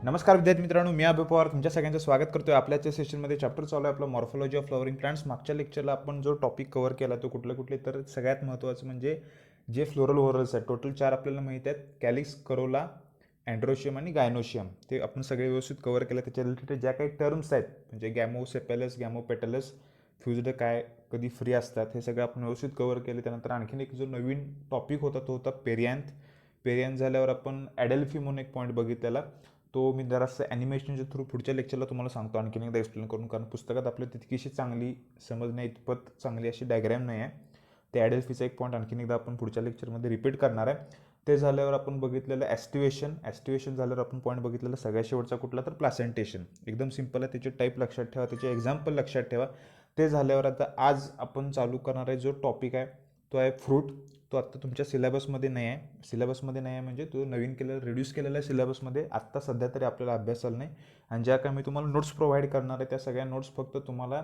नमस्कार विद्यार्थी मित्रांनो, मी अभय पवार तुमच्या सगळ्यांचं स्वागत करतोय आपल्याच्या सेशनमध्ये. चॅप्टर चालू आहे आपला मॉर्फोलॉजी ऑफ फ्लॉवरिंग प्लांट्स. मागच्या लेक्चरला आपण जो टॉपिक कव्हर केला तो कुठले तर सगळ्यात महत्त्वाचं म्हणजे जे फ्लोरल ओरल्स आहेत. टोटल 4 आपल्याला माहीत आहेत: कॅलिक्स, करोला, अँड्रोशियम आणि गायनोशियम. ते आपण सगळे व्यवस्थित कव्हर केलं. त्याच्या रिलेटेड ज्या काही टर्म्स आहेत म्हणजे गॅमोसेपेलस, गॅमोपेटलस, फ्युज्ड काय कधी फ्री असतात, हे सगळं आपण व्यवस्थित कव्हर केले. त्यानंतर आणखीन एक जो नवीन टॉपिक होता तो होता पेरियांथ. पेरियांथ झाल्यावर आपण ॲडेल्फी म्हणून एक पॉईंट बघितलेला. तो मी जरासं ॲनिमेशनच्या थ्रू पुढच्या लेक्चरला तुम्हाला सांगतो आणखीन एकदा एक्सप्लेन करून, कारण पुस्तकात आपल्या तितकीशी चांगली समजण्या इतपत चांगली अशी डायग्रॅम नाही आहे. ते ॲडेल्फीचा एक पॉईंट आणखीन एकदा आपण पुढच्या लेक्चरमध्ये रिपीट करणार आहे. ते झाल्यावर आपण बघितलेलं ॲस्टिवेशन झाल्यावर आपण पॉईंट बघितलेला सगळ्यात शेवटचा कुठला तर प्लासेंटेशन. एकदम सिंपल आहे, त्याचे टाईप लक्षात ठेवा, त्याचे एक्झाम्पल लक्षात ठेवा. ते झाल्यावर आता आज आपण चालू करणार आहे जो टॉपिक आहे तो आहे फ्रूट. तो आत्ता तुमच्या सिलेबसमध्ये नाही आहे म्हणजे तो नवीन केलेला रिड्यूस केलेला आहे सिलेबसमध्ये. आत्ता सध्या तरी आपल्याला अभ्यास झाला नाही. आणि ज्या काय मी तुम्हाला नोट्स प्रोव्हाइड करणार आहे त्या सगळ्या नोट्स फक्त तुम्हाला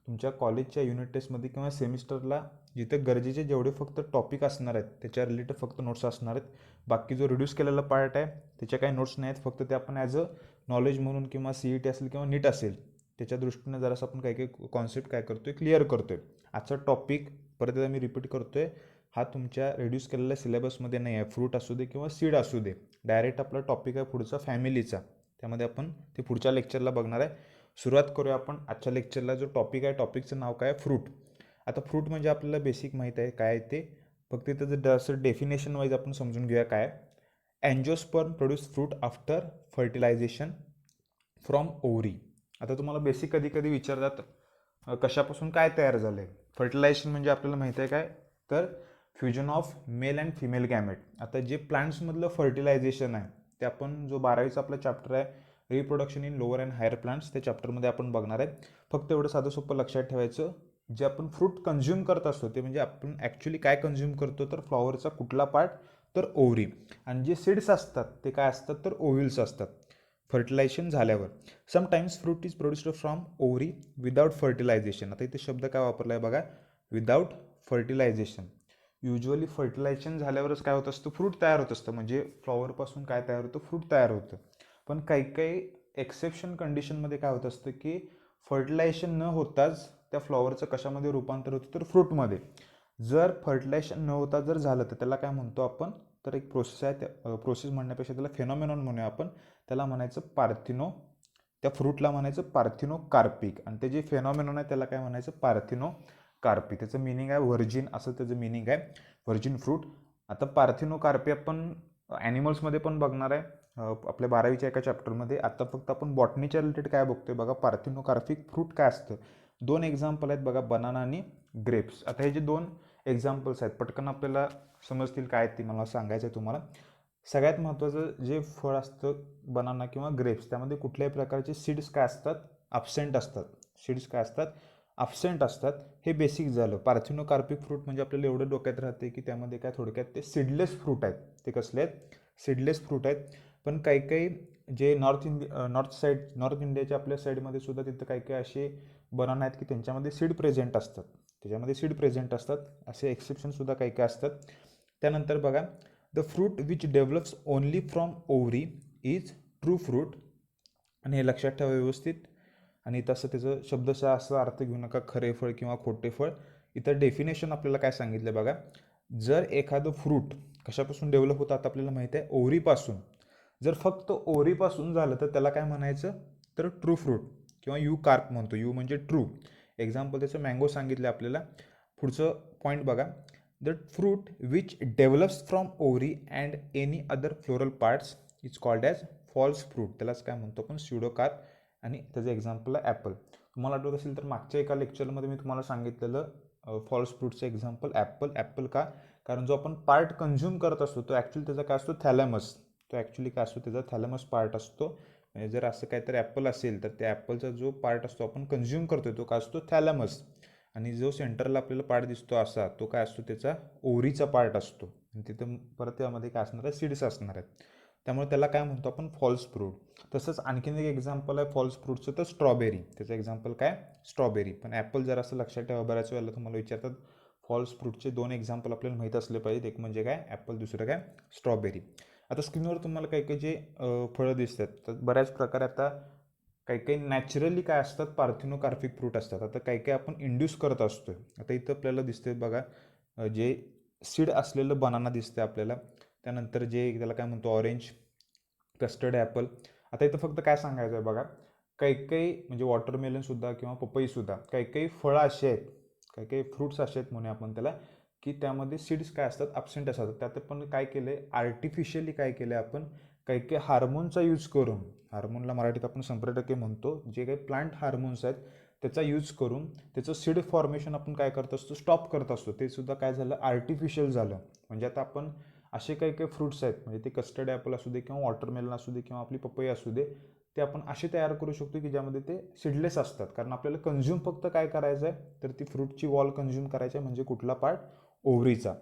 तुमच्या कॉलेजच्या युनिट टेस्टमध्ये किंवा सेमिस्टरला जिथे गरजेचे जेवढे फक्त टॉपिक असणार आहेत त्याच्या रिलेटेड फक्त नोट्स असणार आहेत. बाकी जो रिड्यूस केलेला पार्ट आहे त्याच्या काही नोट्स नाही आहेत, फक्त ते आपण ॲज अ नॉलेज म्हणून किंवा CET असेल किंवा नीट असेल त्याच्या दृष्टीने जरासं आपण काही कॉन्सेप्ट काय करतोय क्लिअर करतोय. आजचा टॉपिक परत एकदा मी रिपीट करतोय, हा तुमच्या रिड्यूस केलेल्या सिलेबसमध्ये नाही आहे. फ्रूट असू दे किंवा सीड असू दे, डायरेक्ट आपला टॉपिक आहे पुढचा फॅमिलीचा. त्यामध्ये आपण ते पुढच्या लेक्चरला बघणार आहे. सुरुवात करूया आपण आजच्या लेक्चरला. जो टॉपिक आहे टॉपिकचं नाव काय आहे? फ्रूट. आता फ्रूट म्हणजे आपल्याला बेसिक माहीत आहे काय आहे ते, फक्त इथं जर डेफिनेशन वाईज आपण समजून घेऊया काय. Angiosperm produce fruit after fertilisation from ovary. आता तुम्हाला बेसिक कधी कधी विचारतात कशापासून काय तयार झालं आहे. फर्टिलायझेशन म्हणजे आपल्याला माहीत आहे काय तर fusion of male and female gamete. आता जे प्लांट्समधलं फर्टिलायझेशन आहे ते आपण जो 12वीचा आपला चॅप्टर आहे reproduction in lower and higher plants, त्या चॅप्टरमध्ये आपण बघणार आहे. फक्त एवढं साधं सोपं लक्षात ठेवायचं, जे आपण फ्रूट कन्झ्युम करत असतो ते म्हणजे आपण ॲक्च्युली काय कन्झ्युम करतो तर फ्लॉवरचा कुठला पार्ट तर ओव्हरी. आणि जे सीड्स असतात ते काय असतात तर ओव्हिल्स असतात फर्टिलायझेशन झाल्यावर. Sometimes fruit is produced from ovary without fertilisation. आता इथे शब्द काय वापरला आहे बघा, विदाउट फर्टिलायझेशन. युजली फर्टिलायझेशन झाल्यावरच काय होत असतं, फ्रूट तयार होत असतं. म्हणजे फ्लॉवरपासून काय तयार होतं, फ्रूट तयार होतं. पण काही काही एक्सेप्शन कंडिशनमध्ये काय होत असतं की फर्टिलायझेशन न होताच त्या फ्लॉवरचं कशामध्ये रूपांतर होतं तर फ्रूटमध्ये. जर फर्टिलायझेशन न होता जर झालं तर त्याला काय म्हणतो आपण तर एक प्रोसेस आहे. त्या प्रोसेस म्हणण्यापेक्षा त्याला फेनॉमेनॉन म्हणूया आपण. त्याला म्हणायचं पार्थिनो, त्या फ्रूटला म्हणायचं पार्थिनो कार्पिक. आणि ते जे फेनॉमेनॉन आहे त्याला काय म्हणायचं पार्थिनो कार्पी. त्याचं मिनिंग आहे व्हर्जिन, असं त्याचं मिनिंग आहे, व्हर्जिन फ्रूट. आता पार्थिनो कार्पी आपण ॲनिमल्समध्ये पण बघणार आहे आपल्या 12वीच्या एका चॅप्टरमध्ये. आता फक्त आपण बॉटनीच्या रिलेटेड काय बघतोय बघा, पार्थिनो कार्पिक फ्रूट काय असतं. 2 एक्झाम्पल आहेत बघा, बनाना आणि ग्रेप्स. आता हे जे 2 एक्झाम्पल्स आहेत पटकन आपल्याला समजतील काय आहेत ते मला सांगायचं आहे तुम्हाला. सगळ्यात महत्त्वाचं जे फळ असतं बनाना किंवा ग्रेप्स, त्यामध्ये कुठल्याही प्रकारचे सीड्स काय असतात ॲब्सेंट असतात. सीड्स काय असतात ॲब्सेंट असतात. हे बेसिक झालं. पार्थिनो कार्पिक फ्रूट म्हणजे आपल्याला एवढं डोक्यात राहते की त्यामध्ये काय थोडक्यात ते सीडलेस फ्रूट आहेत. ते कसले आहेत सीडलेस फ्रूट आहेत. पण काही काही जे नॉर्थ इंडियाच्या आपल्या साईडमध्ये सुद्धा तिथं काही काही असे बनाना आहेत की त्यांच्यामध्ये सीड प्रेझेंट असतात, त्याच्यामध्ये सीड प्रेझेंट असतात. असे एक्सेप्शनसुद्धा काही काही असतात. त्यानंतर बघा, the fruit which develops only from ovary is true fruit. आणि हे लक्षात ठेवा व्यवस्थित. आणि तसं त्याचं शब्दशः असं अर्थ घेऊ नका खरे फळ किंवा खोटे फळ. इथं डेफिनेशन आपल्याला काय सांगितलं बघा, जर एखादं फ्रूट कशापासून डेव्हलप होतं आता आपल्याला माहिती आहे ओव्हरीपासून. जर फक्त ओव्हरीपासून झालं तर त्याला काय म्हणायचं तर ट्रू फ्रूट किंवा यू कार्प म्हणतो. यू म्हणजे ट्रू. एक्झाम्पल त्याचं मँगो सांगितलं आपल्याला. पुढचं पॉईंट बघा, the fruit which develops from ovary and any other floral parts is called as false fruit. त्यालाच काय म्हणतो आपण स्युडोकार्प. आणि त्याचं एक्झाम्पल आहे ॲपल. तुम्हाला आठवत असेल तर मागच्या एका लेक्चरमध्ये मी तुम्हाला सांगितलेलं फॉल्स फ्रूटचं एक्झाम्पल ॲपल का, कारण जो आपण पार्ट कन्झ्युम करत असतो तो ॲक्च्युली त्याचा काय असतो थॅलॅमस. तो ॲक्च्युली काय असतो त्याचा थॅलॅमस पार्ट असतो. म्हणजे जर असं काहीतरी ॲपल असेल तर त्या ॲपलचा जो पार्ट असतो आपण कन्झ्युम करतो तो काय असतो थॅलॅमस. आणि जो सेंटरला आपल्याला पार्ट दिसतो असा तो काय असतो त्याचा ओव्हरीचा पार्ट असतो. आणि तिथं परत त्यामध्ये काय असणार आहे सीड्स असणार आहेत. त्यामुळे त्याला काय म्हणतो आपण फॉल्स फ्रूट. तसंच आणखीन एक एक्झाम्पल आहे फॉल्स फ्रूटचं तर स्ट्रॉबेरी. त्याचं एक्झाम्पल काय स्ट्रॉबेरी. पण ॲपल जर असं लक्षात ठेवा, बऱ्याच वेळेला तुम्हाला विचारतात फॉल्स फ्रूटचे 2 एक्झाम्पल आपल्याला माहीत असले पाहिजेत. एक म्हणजे काय ॲपल, दुसरं काय स्ट्रॉबेरी. आता स्क्रीनवर तुम्हाला काही काही जे फळं दिसतात, तर बऱ्याच प्रकारे आता काही काही नॅचरली काय असतात, पार्थिनोकार्पिक फ्रूट असतात. आता काही काही आपण इंड्यूस करत असतोय. आता इथं आपल्याला दिसते बघा, जे सीड असलेलं बनाना दिसते आपल्याला, त्यानंतर जे त्याला काय म्हणतो ऑरेंज, कस्टर्ड ॲपल. आता इथं फक्त काय सांगायचं आहे बघा, काही काही म्हणजे वॉटरमेलनसुद्धा किंवा पपईसुद्धा काही काही फळं अशी आहेत, काही काही फ्रूट्स असे आहेत म्हणूया आपण त्याला, की त्यामध्ये सीड्स काय असतात, ॲब्सेंट असतात. त्यात पण काय केलं आहे, आर्टिफिशियली काय केलं आहे आपण, काही काही हार्मोनचा यूज करून, हार्मोनला मराठीत आपण संप्रेरके म्हणतो, जे काही प्लांट हार्मोन्स आहेत त्याचा यूज करून त्याचं सीड फॉर्मेशन आपण काय करत असतो, स्टॉप करत असतो. ते सुद्धा काय झालं, आर्टिफिशियल झालं. म्हणजे आता आपण असे काही काही फ्रूट्स आहेत, म्हणजे ते कस्टर्ड ॲपल असू दे किंवा वॉटरमेलन असू दे किंवा आपली पपई असू दे, ते आपण असे तयार करू शकतो की ज्यामध्ये ते सीडलेस असतात. कारण आपल्याला कंझ्युम फक्त काय करायचं आहे, तर ती फ्रूटची वॉल कंझ्युम करायची आहे, म्हणजे कुठला पार्ट, ओव्हरीचा.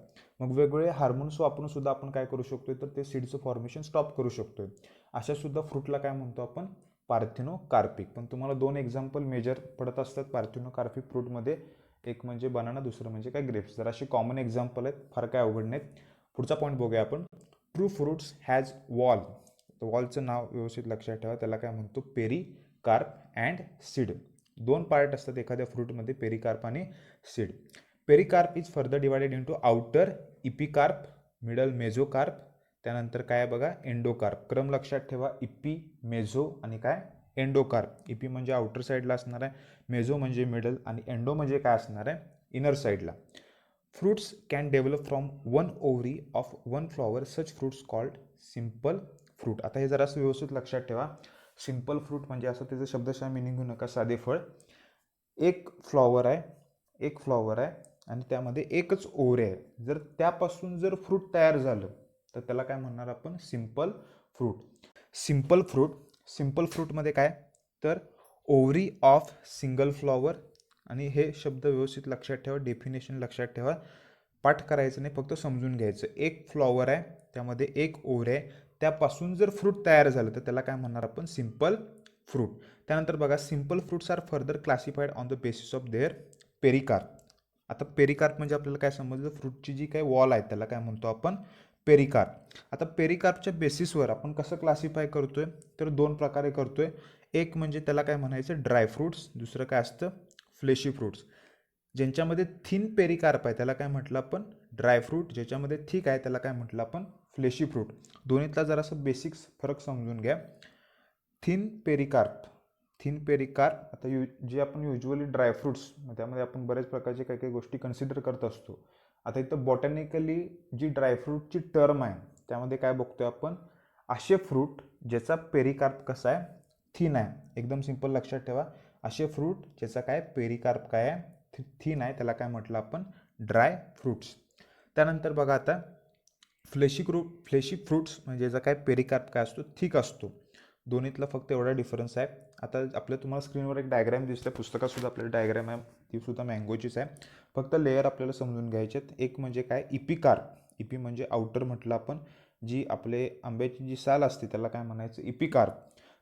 मग वेगवेगळे हार्मोन्स वापरून सुद्धा आपण काय करू शकतो, तर ते सीडचं फॉर्मेशन स्टॉप करू शकतो. अशा सुद्धा फ्रूटला काय म्हणतो आपण, पार्थिनोकार्पिक. पण तुम्हाला दोन एक्झाम्पल मेजर पडत असतात पार्थिनोकार्पिक फ्रूटमध्ये, एक म्हणजे बनाना, दुसरं म्हणजे काय ग्रेप्स. जर अशी कॉमन एक्झाम्पल आहेत, फार काय अवघड नाहीत. पुढचा पॉईंट बघूया आपण, ट्रू फ्रूट्स हॅज वॉल. वॉलचं नाव व्यवस्थित लक्षात ठेवा, त्याला काय म्हणतो, पेरिकार्प अँड सीड. दोन पार्ट असतात एखाद्या फ्रूटमध्ये, पेरिकार्प आणि seed. Pericarp is further divided into outer epicarp, middle mesocarp, त्यानंतर काय बघा, एंडोकार्प. क्रम लक्षात ठेवा, इपी, मेझो आणि काय, एंडोकार्प. इपी म्हणजे आउटर साईडला असणार आहे, मेझो म्हणजे मिडल आणि एंडो म्हणजे काय असणार आहे, इनर साईडला. Fruits can develop from one ovary of one flower, such fruits called simple fruit. आता हे जरासं व्यवस्थित लक्षात ठेवा, सिम्पल फ्रूट म्हणजे असं त्याचं शब्दशः मिनिंग घेऊ नका, साधे फळ. एक फ्लॉवर आहे, एक फ्लॉवर आहे आणि त्यामध्ये एकच ओव्हरी आहे. जर त्यापासून जर फ्रूट तयार झालं तर त्याला काय म्हणणार आपण, simple fruit. Simple fruit, simple फ्रूटमध्ये काय, तर ओव्हरी ऑफ सिंगल फ्लॉवर. आणि हे शब्द व्यवस्थित लक्षात ठेवा, डेफिनेशन लक्षात ठेवा, पाठ करायचं नाही, फक्त समजून घ्यायचं. एक फ्लॉवर आहे, त्यामध्ये एक ओव्हरी आहे, त्यापासून जर फ्रूट तयार झालं तर त्याला काय म्हणणार आपण, सिम्पल फ्रूट. त्यानंतर बघा, simple fruits are further classified on the basis of their pericarp. आता पेरिकार्प म्हणजे आपल्याला काय समजलं, फ्रूटची जी काही वॉल आहे त्याला काय म्हणतो आपण, पेरिकार्प. आता पेरिकार्पच्या बेसिसवर आपण कसं क्लासिफाय करतोय, तर दोन प्रकारे करतोय. एक म्हणजे त्याला काय म्हणायचं, ड्राय फ्रूट्स, दुसरं काय असतं, फ्लेशी फ्रूट्स. ज्यांच्यामध्ये थिन पेरिकार्प आहे त्याला काय म्हटलं आपण, ड्राय फ्रूट. ज्याच्यामध्ये थिक आहे त्याला काय म्हटलं आपण, फ्लेशी फ्रूट. दोन्हीतला जरासं बेसिक्स फरक समजून घ्या. Thin pericarp, thin pericarp. आता जे आपण युजली ड्रायफ्रूट्स, त्यामध्ये आपण बऱ्याच प्रकारचे काही काही गोष्टी कन्सिडर करत असतो. आता इथं बॉटॅनिकली जी ड्रायफ्रूटची टर्म आहे त्यामध्ये काय बघतोय आपण, असे फ्रूट ज्याचा पेरिकार्प कसा आहे, थिन आहे. एकदम सिंपल लक्षात ठेवा, असे फ्रूट ज्याचा काय पेरिकार्प काय आहे, थिन आहे, त्याला काय म्हटलं आपण, ड्राय फ्रूट्स. त्यानंतर बघा आता, फ्लेशी फ्रूट्स म्हणजे ज्याचा काय पेरिकार्प काय असतो, थिक असतो. दोन्हीतला फक्त एवढा डिफरन्स आहे. आता आपल्या तुम्हाला स्क्रीनवर एक डायग्राम दिसते, पुस्तकातसुद्धा आपल्याला डायग्राम आहे, ती सुद्धा मँगोचीच आहे. फक्त लेअर आपल्याला समजून घ्यायचे आहेत. एक म्हणजे काय, इपिकार्प. इपी म्हणजे आउटर म्हटलं आपण, जी आपले आंब्याची जी साल असते त्याला काय म्हणायचं, इपिकार्प.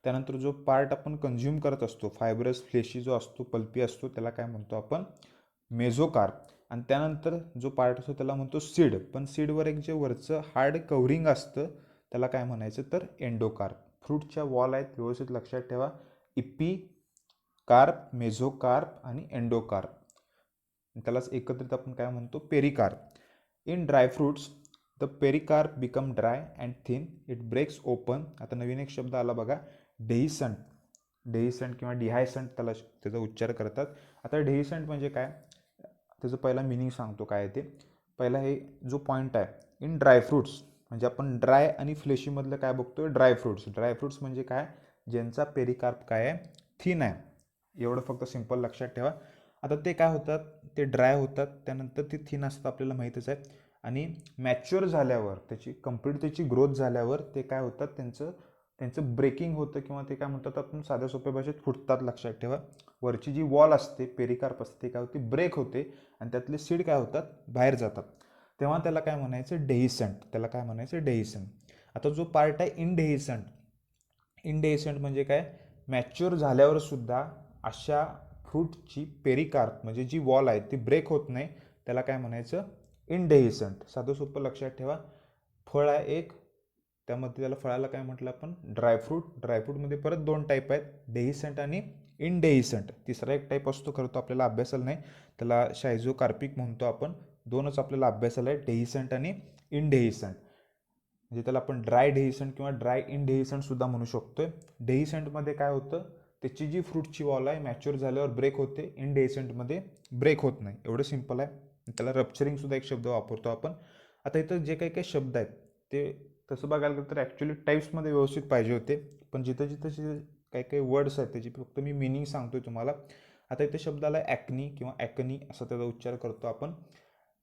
त्यानंतर जो पार्ट आपण कंझ्युम करत असतो, फायबरस फ्लेशी जो असतो, पल्पी असतो, त्याला काय म्हणतो आपण, मेझोकार्प. आणि त्यानंतर जो पार्ट असतो त्याला म्हणतो सीड. पण सीडवर एक जे वरचं हार्ड कव्हरिंग असतं त्याला काय म्हणायचं, तर एंडोकार्प. फ्रूटच्या वॉल आहेत, व्यवस्थित लक्षात ठेवा, इपी कार्प, मेझोकार्प आणि एंडोकार्प. त्यालाच एकत्रित आपण काय म्हणतो, pericarp. In dry fruits the pericarp become dry and thin, it breaks open. आता नवीन एक शब्द आला बघा, डेहिसंट. डेहिसंट किंवा डिहायसंट त्याला त्याचा उच्चार करतात. आता डेहिसंट म्हणजे काय, त्याचं पहिला मिनिंग सांगतो काय ते. पहिला हे जो पॉईंट आहे, इन ड्राय फ्रूट्स म्हणजे आपण ड्राय आणि फ्लेशीमधलं काय बघतोय, ड्राय फ्रूट्स. ड्राय फ्रूट्स म्हणजे काय, ज्यांचा पेरिकार्प काय आहे, थिन आहे. एवढं फक्त सिंपल लक्षात ठेवा. आता ते काय होतात, ते ड्राय होतात, त्यानंतर ते थिन असतं, आपल्याला माहीतच आहे. आणि मॅच्युअर झाल्यावर, त्याची ग्रोथ झाल्यावर ते काय होतात, त्यांचं ब्रेकिंग होतं, किंवा ते काय म्हणतात आपण साध्या सोप्या भाषेत फुटतात. लक्षात ठेवा, वरची जी वॉल असते, पेरिकार्प असते, ते काय होते, ब्रेक होते आणि त्यातले सीड काय होतात, बाहेर जातात. तेव्हा त्याला काय म्हणायचं, डेहिसंट. त्याला काय म्हणायचं, डेहिसंट. आता जो पार्ट आहे इनडेहिसंट, इनडेहिसंट म्हणजे काय, मॅच्युअर झाल्यावर सुद्धा अशा फ्रूटची पेरिकार्प म्हणजे जी वॉल आहे ती ब्रेक होत नाही, त्याला काय म्हणायचं, इनडेहिसंट. साधं सोपं लक्षात ठेवा, फळ आहे एक, त्यामध्ये त्याला फळाला काय म्हटलं आपण, ड्रायफ्रूट. ड्रायफ्रूटमध्ये परत दोन टाईप आहेत, डेहिसंट आणि इनडेहिसंट. तिसरा एक टाईप असतो, खरं तो आपल्याला अभ्यासाला नाही, त्याला शायझो कार्पिक म्हणतो आपण. दोनच आपल्याला अभ्यासाला आहे, डेहिसंट आणि इनडेहिसंट. म्हणजे त्याला आपण ड्राय डेहिसंट किंवा ड्राय इनडेहिसंट सुद्धा म्हणू शकतोय. डेहिसंटमध्ये काय होतं, त्याची जी फ्रूटची वॉल आहे मॅच्युअर झाल्यावर ब्रेक होते, इनडेहिसंटमध्ये ब्रेक होत नाही. एवढं सिंपल आहे. त्याला रप्चरिंग सुद्धा एक शब्द वापरतो आपण. आता इथं जे काही काही शब्द आहेत ते तसं बघायला गेलं तर ॲक्च्युली टाईप्समध्ये व्यवस्थित पाहिजे होते, पण जिथं जिथं जे काही काही वर्ड्स आहेत त्याची फक्त मी मिनिंग सांगतोय तुम्हाला. आता इथे शब्दाला ॲक्नी किंवा ॲकनी असा त्याचा उच्चार करतो आपण.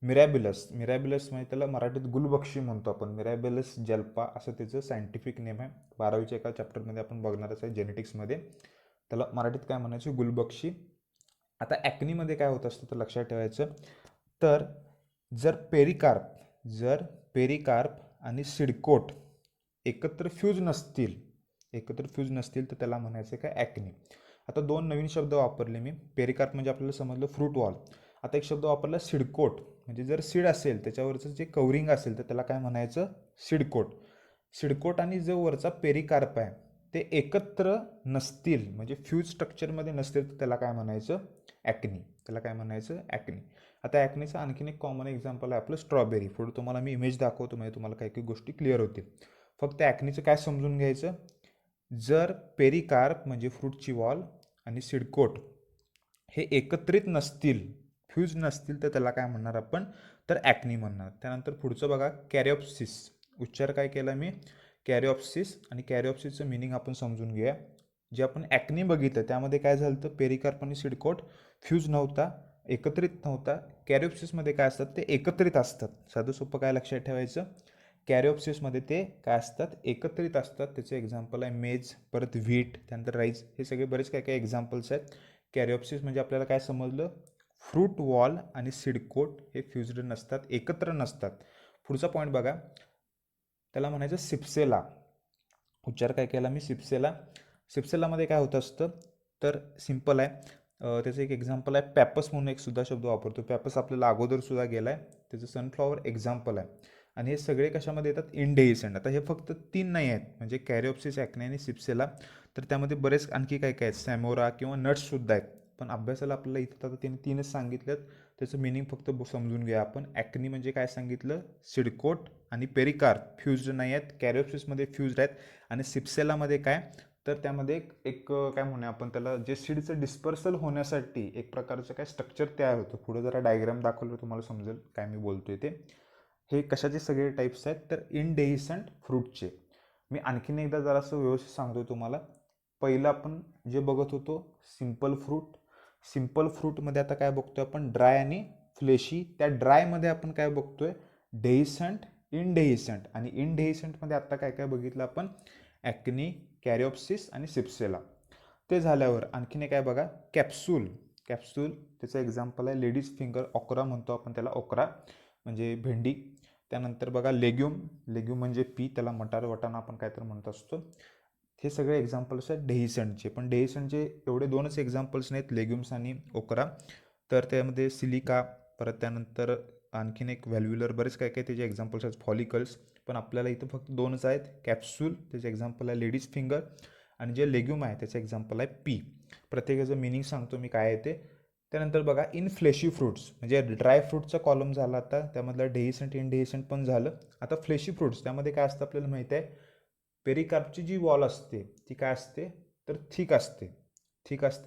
मिरॅबिलस. मिरॅबिलस म्हणजे त्याला मराठीत गुलबक्षी म्हणतो आपण. मिरॅबिलस जल्पा असं त्याचं सायंटिफिक नेम आहे. 12वीच्या एका चॅप्टरमध्ये आपण बघणारच आहे, जेनेटिक्समध्ये. त्याला मराठीत काय म्हणायचं, गुलबक्षी. आता ॲक्नीमध्ये काय होत असतं तर लक्षात ठेवायचं, तर जर पेरिकार्प आणि सिडकोट एकत्र फ्यूज नसतील तर त्याला म्हणायचं काय, ॲक्नी. आता दोन नवीन शब्द वापरले मी. पेरिकार्प म्हणजे आपल्याला समजलं फ्रूट वॉल. आता एक शब्द वापरला सिडकोट, म्हणजे जर सीड असेल त्याच्यावरचं जे कवरिंग असेल तर त्याला काय म्हणायचं, सिडकोट. सिडकोट आणि जो वरचा पेरिकार्प आहे ते एकत्र नसतील म्हणजे फ्यूज स्ट्रक्चरमध्ये नसतील तर त्याला काय म्हणायचं, ॲक्नी. आता ॲक्नीचं आणखीन एक कॉमन एक्झाम्पल आहे आपलं स्ट्रॉबेरी. पुढे तुम्हाला मी इमेज दाखवतो म्हणजे तुम्हाला काही काही गोष्टी क्लिअर होतील. फक्त ॲक्नीचं काय समजून घ्यायचं, जर पेरिकार्प म्हणजे फ्रूटची वॉल आणि सिडकोट हे एकत्रित नसतील, फ्यूज नसतील तर त्याला काय म्हणणार आपण, तर ॲक्नी म्हणणार. त्यानंतर पुढचं बघा, कॅरिओप्सिस. उच्चार काय केला मी, कॅरिओप्सिस. आणि कॅरिओप्सिसचं मिनिंग आपण समजून घेऊया. जे आपण ॲक्नी बघितलं त्यामध्ये काय झालं तर पेरिकार्प आणि सिडकोट फ्यूज नव्हता, एकत्रित नव्हता. कॅरिओप्सिसमध्ये काय असतात, ते एकत्रित असतात. साधं सोपं काय लक्षात ठेवायचं, कॅरिओप्सिसमध्ये ते काय असतात, एकत्रित असतात. त्याचे एक्झाम्पल आहे मेज, परत व्हीट, त्यानंतर राईस. हे सगळे बरेच काय काय एक्झाम्पल्स आहेत. कॅरिओप्सिस म्हणजे आपल्याला काय समजलं, फ्रूट वॉल आणि सिडकोट हे फ्युज्ड नसतात, एकत्र नसतात. पुढचा पॉईंट बघा, त्याला म्हणायचं सिप्सेला. उच्चार काय केला मी, सिप्सेला. सिप्सेलामध्ये काय होत असतं तर सिम्पल आहे. त्याचं एक एक्झाम्पल आहे पॅपस म्हणून एक सुद्धा शब्द वापरतो. पॅपस आपल्याला अगोदर सुद्धा गेला आहे, त्याचं सनफ्लॉवर एक्झाम्पल आहे. आणि हे सगळे कशामध्ये येतात, इनडेहिसंट. आता हे फक्त 3 नाही आहेत, म्हणजे कॅरिओप्सिस, ॲक्नी आणि सिप्सेला. तर त्यामध्ये बरेच आणखी काय काय आहेत, सॅमोरा किंवा नट्ससुद्धा आहेत. पण अभ्यासाला आपल्याला इथं आता त्याने 3च सांगितलं. त्याचं मिनिंग फक्त समजून घ्या आपण. ॲक्नी म्हणजे काय सांगितलं, सिडकोट आणि पेरिकार्प फ्युज्ड नाही आहेत, कॅरिओप्सिसमध्ये फ्युज्ड आहेत. आणि सिप्सेलामध्ये काय, तर त्यामध्ये एक काय म्हणूया आपण त्याला, जे सीडचं डिस्पर्सल होण्यासाठी एक प्रकारचं काय स्ट्रक्चर तयार होतं. पुढे जरा डायग्राम दाखवलं तुम्हाला समजेल काय मी बोलतोय ते. हे कशाचे सगळे टाईप्स आहेत तर इनडेहिसंट फ्रूटचे. मी आणखीन एकदा जरासं व्यवस्थित सांगतोय तुम्हाला. पहिलं आपण जे बघत होतो सिम्पल फ्रूटमध्ये आता काय बघतोय आपण, ड्राय आणि फ्लेशी. त्या ड्रायमध्ये आपण काय बघतोय, डेहिसंट, इनडेहिसंट. आणि इनडेहिसंटमध्ये आता काय काय बघितलं आपण, ॲक्नी, कॅरिओप्सिस आणि सिप्सेला. ते झाल्यावर आणखीन एक आहे बघा, कॅप्सूल. त्याचं एक्झाम्पल आहे लेडीज फिंगर, ओकरा म्हणतो आपण त्याला, ओकरा म्हणजे भेंडी. त्यानंतर बघा लेग्युम म्हणजे पी, त्याला मटार, वाटाणा आपण काहीतरी म्हणत असतो. हे सगळे एक्झाम्पल्स आहेत डेहिसंटचे. पण डेहिसंटचे एवढे 2च एक्झाम्पल्स नाहीत, लेग्युम्स आणि ओकरा. तर त्यामध्ये सिलिका, परत त्यानंतर आणखीन एक व्हॅल्युलर, बरेच काय काय त्याचे एक्झाम्पल्स आहेत, फॉलिकल्स. पण आपल्याला इथं फक्त 2च आहेत. कॅप्सूल त्याचे एक्झाम्पल आहे लेडीज फिंगर, आणि जे लेग्युम आहे त्याचं एक्झाम्पल आहे पी. प्रत्येकाचं मिनिंग सांगतो मी काय आहे ते. त्यानंतर बघा, इनफ्लेशी फ्रूट्स म्हणजे ड्राय फ्रूटचा कॉलम झाला आता, त्यामधलं डेहिसंट, इनडेहिसंट पण झालं. आता फ्लेशी फ्रूट्स, त्यामध्ये काय असतं आपल्याला माहिती आहे, पेरिकार्पची जी वॉल असते ती काय असते तर थिक असते.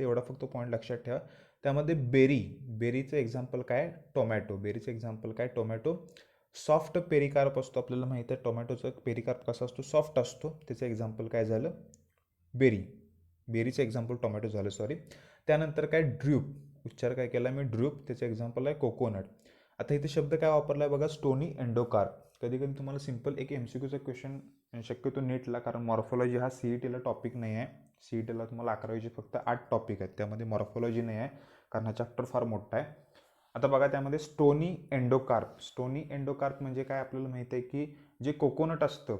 एवढा फक्त पॉईंट लक्षात ठेवा. त्यामध्ये बेरीचं एक्झाम्पल काय, टोमॅटो. सॉफ्ट पेरिकार्प असतो, आपल्याला माहिती आहे टोमॅटोचा पेरिकार्प कसा असतो, सॉफ्ट असतो. त्याचं एक्झाम्पल काय झालं, बेरीचं एक्झाम्पल टोमॅटो झालं, सॉरी. त्यानंतर काय, ड्र्यूप. उच्चार काय केला मी, ड्र्यूप. त्याचं एक्झाम्पल आहे कोकोनट. आता इथे शब्द काय वापरला आहे बघा, स्टोनी एंडोकार्प. कधी कधी तुम्हाला सिम्पल एक MCQचा क्वेश्चन शक्यतो नीटला, कारण मॉर्फोलॉजी हा CETला टॉपिक नाही आहे. CETला तुम्हाला 11वीचे फक्त 8 टॉपिक आहेत, त्यामध्ये मॉर्फोलॉजी नाही आहे, कारण हा चॅप्टर फार मोठा आहे. आता बघा, त्यामध्ये स्टोनी एंडोकार्प म्हणजे काय, आपल्याला माहिती आहे की जे कोकोनट असतं,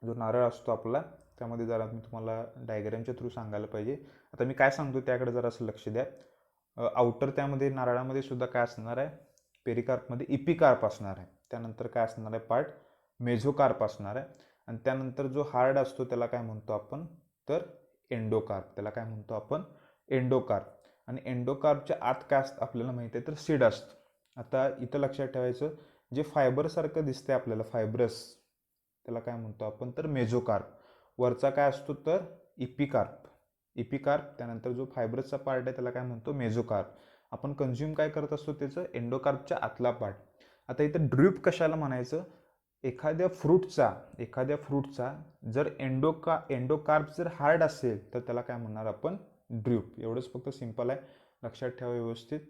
जो नारळ असतो आपला, त्यामध्ये जरा मी तुम्हाला डायग्रामच्या थ्रू सांगायला पाहिजे. आता मी काय सांगतो त्याकडे जरा असं लक्ष द्या. आउटर त्यामध्ये नारळामध्ये सुद्धा काय असणार आहे, पेरिकार्पमध्ये इपिकार्प असणार आहे. त्यानंतर काय असणार आहे पार्ट, मेझोकार्प असणार आहे. आणि त्यानंतर जो हार्ड असतो त्याला काय म्हणतो आपण, तर एंडोकार्प. त्याला काय म्हणतो आपण, एंडोकार्प. आणि एंडोकार्पच्या आत काय असतं आपल्याला माहिती आहे, तर सीड असतं. आता इथं लक्षात ठेवायचं, जे फायबरसारखं दिसतंय आपल्याला, फायब्रस, त्याला काय म्हणतो आपण, तर मेझोकार्प. वरचा काय असतो, तर इपिकार्प. इपिकार्प. त्यानंतर जो फायब्रसचा पार्ट आहे त्याला काय म्हणतो, मेझोकार्प. आपण कंझ्युम काय करत असतो त्याचं, एंडोकार्पच्या आतला पार्ट. आता इथं ड्र्यूप कशाला म्हणायचं, एखाद्या फ्रूटचा जर एंडोकार्प जर हार्ड असेल तर त्याला काय म्हणणार आपण, ड्र्यूप. एवढंच फक्त सिंपल आहे, लक्षात ठेवा व्यवस्थित.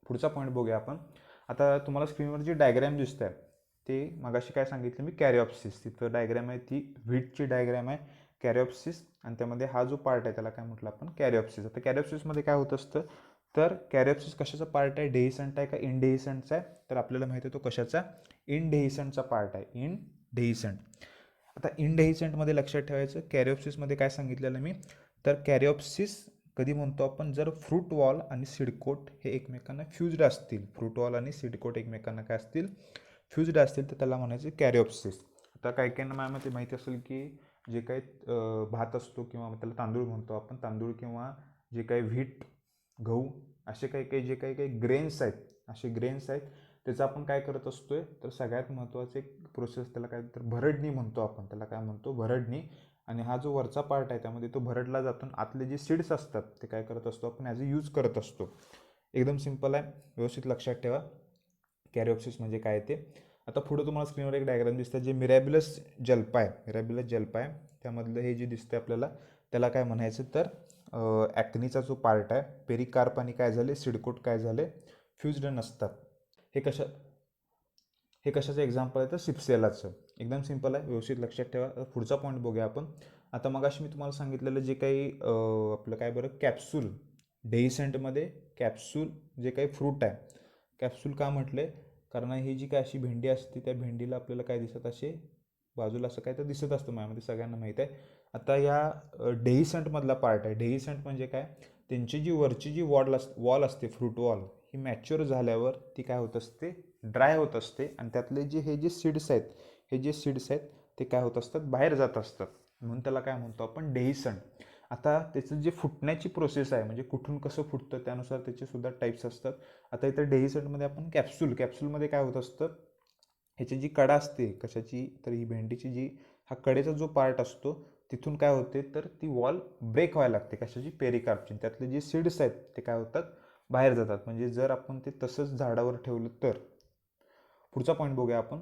पुढचा पॉईंट बघूया आपण. आता तुम्हाला स्क्रीनवर जी डायग्रॅम दिसत आहे ते मगाशी काय सांगितलं मी, कॅरिऑप्सिस. तिथं डायग्रॅम आहे ती व्हीटची डायग्रॅम आहे, कॅरिऑप्सिस. आणि त्यामध्ये हा जो पार्ट आहे त्याला काय म्हटलं आपण, कॅरिऑप्सिस. आता कॅरिऑप्सिसमध्ये काय होत असतं, तर कॅरिऑप्सिस कशाचा पार्ट आहे, डेहिसंट आहे का इनडेहिसंटचा आहे, तर आपल्याला माहिती आहे तो कशाचा, इनडेहिसंटचा पार्ट आहे, इनडेहिसंट. आता इनडेहिसंटमध्ये लक्षात ठेवायचं, कॅरिऑप्सिसमध्ये काय सांगितलेलं मी, तर कॅरिऑप्सिस कधी म्हणतो आपण, जर फ्रूट वॉल आणि सीडकोट हे एकमेकांना फ्युज्ड असतील, फ्रूट वॉल आणि सीडकोट एकमेकांना काय असतील, फ्युज्ड असतील, तर त्याला म्हणायचं कॅरिऑप्सिस. आता काही काही मॅम ते माहिती असेल की जे काही भात असतो किंवा त्याला तांदूळ म्हणतो आपण, तांदूळ किंवा जे काही व्हीट, गहू, असे काही काही जे काही काही ग्रेन्स आहेत, असे ग्रेन्स आहेत, त्याचं आपण काय करत असतोय, तर सगळ्यात महत्त्वाचं एक प्रोसेस त्याला काय, तर भरडणी म्हणतो आपण, त्याला काय म्हणतो, भरडणी. आणि हा जो वरचा पार्ट आहे त्यामध्ये तो भरडला जातो, आतले जे सीड्स असतात ते काय करत असतो आपण, ॲज अ यूज करत असतो. एकदम सिंपल आहे, व्यवस्थित लक्षात ठेवा कॅरिऑप्सिस म्हणजे काय ते. आता पुढे तुम्हाला स्क्रीनवर एक डायग्राम दिसतं, जे मिरॅबिलस जल्पा आहे, मिरॅबिलस जल्पा आहे, त्यामधलं हे जे दिसतं आपल्याला त्याला काय म्हणायचं, तर ॲक्नीचा जो पार्ट आहे, पेरिकार्प आणि काय झाले, सिडकोट काय झाले, फ्युज्ड नसतात. हे कशाचं एक्झाम्पल आहे, तर सिप्सेलाचं. एकदम सिंपल आहे, व्यवस्थित लक्षात ठेवा. पुढचा पॉईंट बघूया आपण. आता मगाशी मी तुम्हाला सांगितलेलं जे काही आपलं काय बरं, कॅप्सूल, डेहिसंटमध्ये कॅप्सूल जे काही फ्रूट आहे, कॅप्सूल का म्हटले, कारण ही जी काय अशी भेंडी असते त्या भेंडीला आपल्याला काय दिसत, असे बाजूला असं काय तर दिसत असतं माझ्यामध्ये, सगळ्यांना माहीत आहे. आता या डेहिसंटमधला पार्ट आहे, डेहिसंट म्हणजे काय, त्यांची जी वरची जी वॉल असते, फ्रूट वॉल, ही मॅच्युअर झाल्यावर ती काय होत असते, ड्राय होत असते. आणि त्यातले हे जे सीड्स आहेत ते काय होत असतात, बाहेर जात असतात. म्हणून त्याला काय म्हणतो आपण, डेहिसंट. आता त्याचं जे फुटण्याची प्रोसेस आहे, म्हणजे कुठून कसं फुटतं त्यानुसार त्याचे सुद्धा टाईप्स असतात. आता इथं डेहिसंटमध्ये आपण कॅप्सूलमध्ये काय होत असतं, ह्याची जी कडा असते कशाची, तर ही भेंडीची जी हा कडेचा जो पार्ट असतो तिथून काय होते, तर ती वॉल ब्रेक व्हायला लागते, कशाची, पेरिकार्पची. त्यातले जे सीड्स आहेत ते काय होतात, बाहेर जातात. म्हणजे जर आपण ते तसंच झाडावर ठेवलं तर. पुढचा पॉईंट बघूया आपण.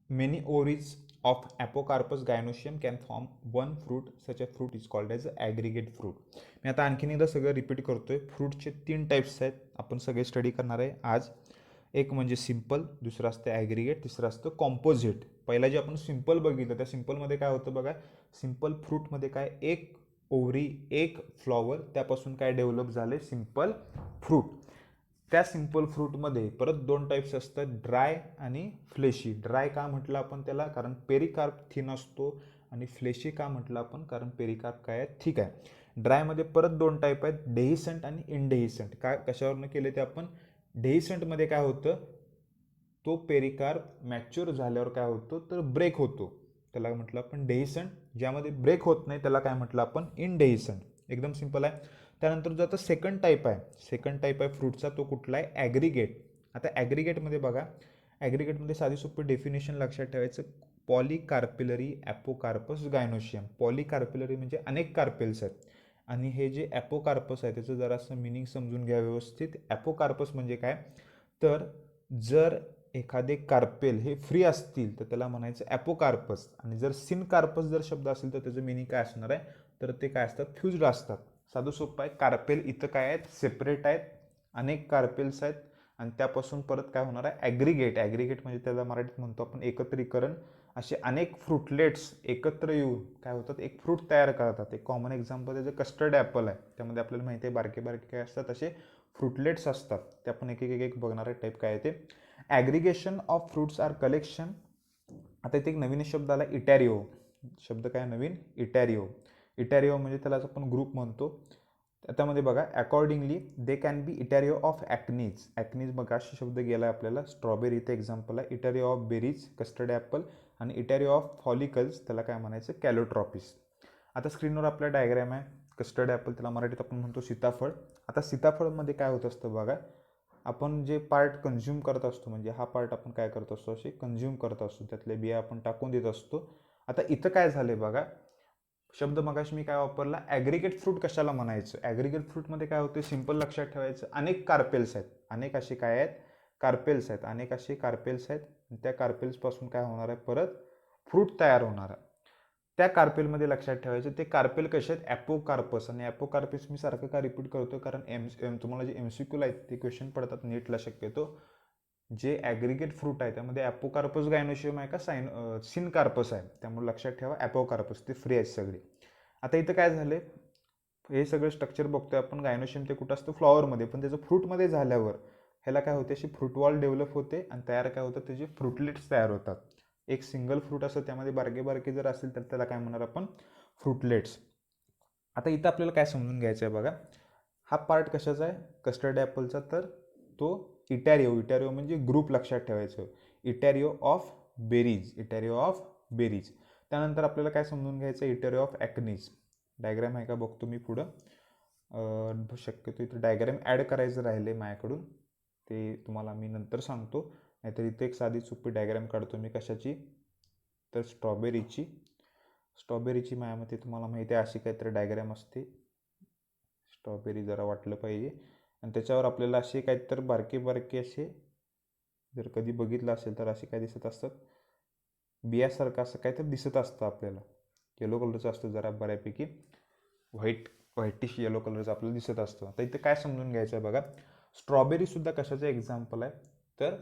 Many ovaries of apocarpous gynoecium can form one fruit, such a fruit is called as aggregate fruit. मी आता आणखीन एकदा सगळं रिपीट करतोय. फ्रूटचे 3 टाईप्स आहेत, आपण सगळे स्टडी करणार आहे आज. एक म्हणजे सिम्पल, दुसरं असतं ॲग्रिगेट, तिसरं असतं कॉम्पोजिट. पहिला जे आपण सिम्पल बघितलं त्या सिम्पलमध्ये काय होतं बघा, सिम्पल फ्रूटमध्ये काय, एक ओव्हरी, एक फ्लॉवर, त्यापासून काय डेव्हलप झाले, सिम्पल फ्रूट. त्या सिम्पल फ्रूटमध्ये परत 2 टाईप्स असतात, ड्राय आणि फ्लेशी. ड्राय का म्हटलं आपण त्याला, कारण पेरिकार्प थिन असतो. आणि फ्लेशी का म्हटलं आपण, कारण पेरिकार्प काय आहे, ठीक आहे. ड्रायमध्ये परत 2 टाईप आहेत, डेहिसंट आणि इनडेहिसंट. काय कशावरनं केले ते आपण, डेहिसंटमध्ये काय होतं, तो पेरिकार्प मॅच्युअर झाल्यावर काय होतो, तर ब्रेक होतो, त्याला म्हटलं आपण डेहिसंट. ज्यामध्ये ब्रेक होत नाही त्याला काय म्हटलं आपण, इनडेहिसंट. एकदम सिंपल आहे. त्यानंतर जो आता सेकंड टाईप आहे फ्रूटचा, तो कुठला आहे, ॲग्रिगेट. आता ॲग्रिगेटमध्ये बघा, ॲग्रिगेटमध्ये साधी सोपी डेफिनेशन लक्षात ठेवायचं, पॉलीकार्पेलरी ॲपोकार्पस गायनोशियम. पॉलीकार्पेलरी म्हणजे अनेक कार्पेल्स आहेत, आणि हे जे ॲपोकार्पस आहे त्याचं जरासं मिनिंग समजून घ्या व्यवस्थित. ॲपोकार्पस म्हणजे काय, तर जर एखादे कार्पेल हे फ्री असतील तर त्याला म्हणायचं ॲपोकार्पस. आणि जर सिनकार्पस जर शब्द असेल तर त्याचं मिनिंग काय असणार आहे, तर ते काय असतात, फ्युज्ड असतात. साधं सोपं आहे. कार्पेल इथं काय आहेत, सेपरेट आहेत, अनेक कार्पेल्स आहेत. आणि त्यापासून परत काय होणार आहे, ॲग्रिगेट म्हणजे त्याला मराठीत म्हणतो आपण एकत्रीकरण. असे अनेक फ्रूटलेट्स एकत्र येऊन काय होतात, एक फ्रूट तयार करतात. एक कॉमन एक्झाम्पल त्याचं कस्टर्ड ॲपल आहे, त्यामध्ये आपल्याला माहिती आहे बारके बारके काय असतात, असे फ्रूटलेट्स असतात. ते आपण एक एक एक बघणार आहे टाईप काय आहे ते. ॲग्रिगेशन ऑफ फ्रूट्स आर कलेक्शन. आता इथे एक नवीन शब्द आला, इटॅरिओ. शब्द काय नवीन, इटॅरिओ म्हणजे त्यालाच आपण ग्रुप म्हणतो. त्यामध्ये बघा, accordingly they can be etaerio of achenes. बघा अशी शब्द गेला आपल्याला, स्ट्रॉबेरी इथे एक्झाम्पल आहे. Etaerio of berries, custard apple. आणि इटॅरिओ ऑफ फॉलिकल्स त्याला काय म्हणायचं, कॅलोट्रॉपिस. आता स्क्रीनवर आपला डायग्रॅम आहे, कस्टर्ड ॲपल त्याला मराठीत आपण म्हणतो सीताफळ. आता सीताफळमध्ये काय होत असतं बघा, आपण जे पार्ट कन्झ्युम करत असतो, म्हणजे हा पार्ट आपण काय करत असतो, असे कन्झ्युम करत असतो, त्यातले बिया आपण टाकून देत असतो. आता इथं काय झाले बघा, शब्द मगाशी मी काय वापरला, ॲग्रिगेट फ्रूट कशाला म्हणायचं. ॲग्रिगेट फ्रूटमध्ये काय होते, सिंपल लक्षात ठेवायचं, अनेक कार्पेल्स आहेत, अनेक असे काय आहेत, कार्पेल्स आहेत, अनेक असे कार्पेल्स आहेत. त्या कार्पेल्सपासून काय होणार आहे, परत फ्रूट तयार होणार आहे. त्या कार्पेलमध्ये लक्षात ठेवायचं, ते कार्पेल कसे आहेत, ॲपोकार्पस. आणि ॲपोकार्पस मी सारखं का रिपीट करतो, कारण तुम्हाला जे MCQ आहेत ते क्वेश्चन पडतात नीटला शक्यतो. जे ॲग्रिगेट फ्रूट आहे त्यामध्ये ॲपोकार्पस गायनोशियम आहे का सिनकार्पस आहे, त्यामुळे लक्षात ठेवा ॲपोकार्पस, ते फ्री आहेत सगळे. आता इथं काय झाले, हे सगळं स्ट्रक्चर बघतोय आपण, गायनोशियम ते कुठं असतं, फ्लॉवरमध्ये, पण त्याचं फ्रूटमध्ये झाल्यावर ह्याला काय होते, अशी फ्रूट वॉल डेव्हलप होते आणि तयार काय होतं, त्याचे फ्रुटलेट्स तयार होतात. एक सिंगल फ्रूट असतं, त्यामध्ये बारके बारके जर असेल तर त्याला काय म्हणणार आपण, फ्रुटलेट्स. आता इथं आपल्याला काय समजून घ्यायचं आहे बघा, हा पार्ट कशाचा आहे, कस्टर्ड ॲपलचा, तर तो इटॅरिओ म्हणजे ग्रुप लक्षात ठेवायचं, इटॅरिओ ऑफ बेरीज, इटॅरिओ ऑफ बेरीज. त्यानंतर आपल्याला काय समजून घ्यायचं, इटॅरिओ ऑफ ॲक्नीज. डायग्राम आहे का बघतो मी पुढं, शक्यतो इथं डायग्राम ॲड करायचं राहिले माझ्याकडून, ते तुम्हाला मी नंतर सांगतो. नाहीतर इथे एक साधी सोपी डायग्राम काढतो मी, कशाची, तर स्ट्रॉबेरीची माझ्यामध्ये तुम्हाला माहिती आहे अशी काहीतरी डायग्राम असते, स्ट्रॉबेरी जरा वाटलं पाहिजे. आणि त्याच्यावर आपल्याला असे काहीतरी बारके बारके असे, जर कधी बघितलं असेल तर असे काय दिसत असतात, बियासारखं असं काहीतरी दिसत असतं आपल्याला, येलो कलरचं असतं जरा बऱ्यापैकी, व्हाईटिश येलो कलरचं आपल्याला दिसत असतं. आता इथं काय समजून घ्यायचं आहे बघा, स्ट्रॉबेरीसुद्धा कशाचं एक्झाम्पल आहे, तर